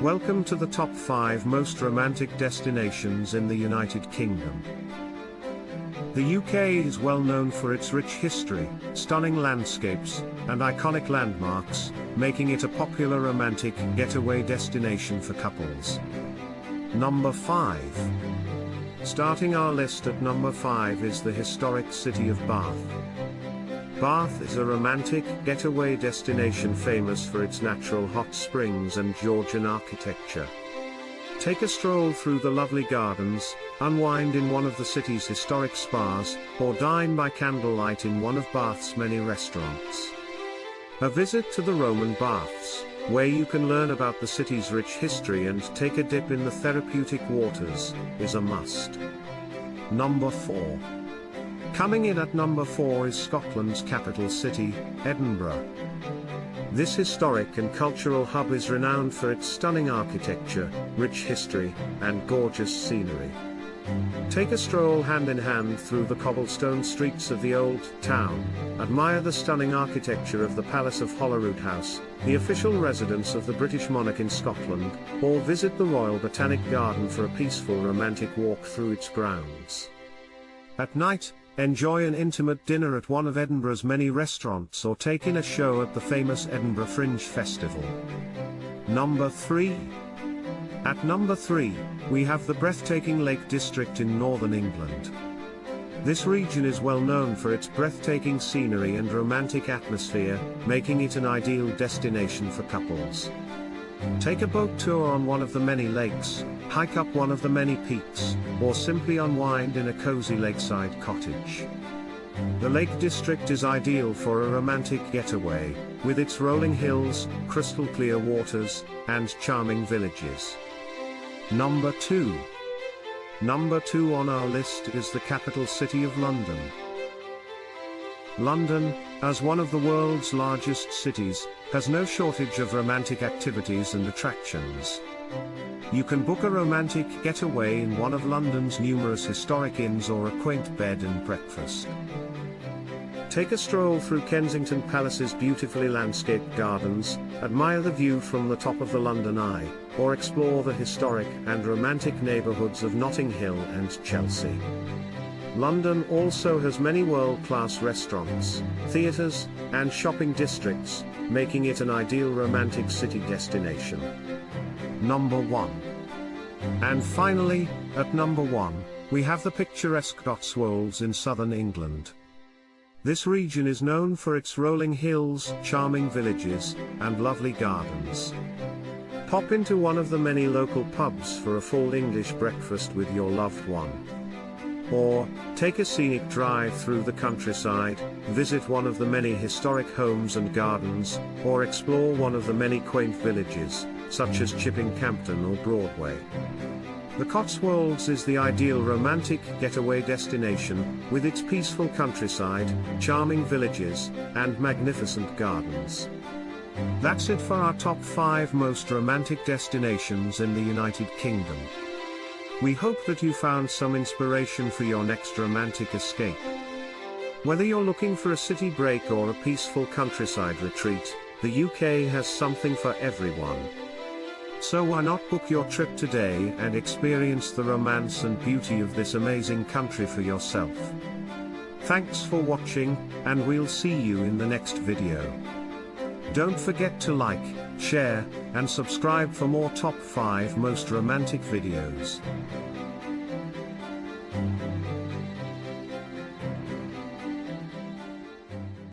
Welcome to the top 5 most romantic destinations in the United Kingdom. The UK is well known for its rich history, stunning landscapes, and iconic landmarks, making it a popular romantic getaway destination for couples. Number 5. Starting our list at number 5 is the historic city of Bath. Bath is a romantic getaway destination famous for its natural hot springs and Georgian architecture. Take a stroll through the lovely gardens, unwind in one of the city's historic spas, or dine by candlelight in one of Bath's many restaurants. A visit to the Roman baths, where you can learn about the city's rich history and take a dip in the therapeutic waters, is a must. Number 4. Coming in at number 4 is Scotland's capital city, Edinburgh. This historic and cultural hub is renowned for its stunning architecture, rich history, and gorgeous scenery. Take a stroll hand in hand through the cobblestone streets of the old town, admire the stunning architecture of the Palace of Holyrood House, the official residence of the British monarch in Scotland, or visit the Royal Botanic Garden for a peaceful romantic walk through its grounds. At night, enjoy an intimate dinner at one of Edinburgh's many restaurants or take in a show at the famous Edinburgh Fringe Festival. Number 3. At number 3, we have the breathtaking Lake District in northern England. This region is well known for its breathtaking scenery and romantic atmosphere, making it an ideal destination for couples. Take a boat tour on one of the many lakes, hike up one of the many peaks, or simply unwind in a cozy lakeside cottage. The Lake District is ideal for a romantic getaway, with its rolling hills, crystal clear waters, and charming villages. Number 2. Number 2 on our list is the capital city of London. London, as one of the world's largest cities, has no shortage of romantic activities and attractions. You can book a romantic getaway in one of London's numerous historic inns or a quaint bed and breakfast. Take a stroll through Kensington Palace's beautifully landscaped gardens, admire the view from the top of the London Eye, or explore the historic and romantic neighbourhoods of Notting Hill and Chelsea. London also has many world-class restaurants, theatres, and shopping districts, making it an ideal romantic city destination. Number 1. And finally, at number 1, we have the picturesque Cotswolds in southern England. This region is known for its rolling hills, charming villages, and lovely gardens. Pop into one of the many local pubs for a full English breakfast with your loved one. Or, take a scenic drive through the countryside, visit one of the many historic homes and gardens, or explore one of the many quaint villages, such as Chipping Campden or Broadway. The Cotswolds is the ideal romantic getaway destination, with its peaceful countryside, charming villages, and magnificent gardens. That's it for our top 5 most romantic destinations in the United Kingdom. We hope that you found some inspiration for your next romantic escape. Whether you're looking for a city break or a peaceful countryside retreat, the UK has something for everyone. So why not book your trip today and experience the romance and beauty of this amazing country for yourself. Thanks for watching, and we'll see you in the next video. Don't forget to like, share, and subscribe for more top 5 most romantic videos.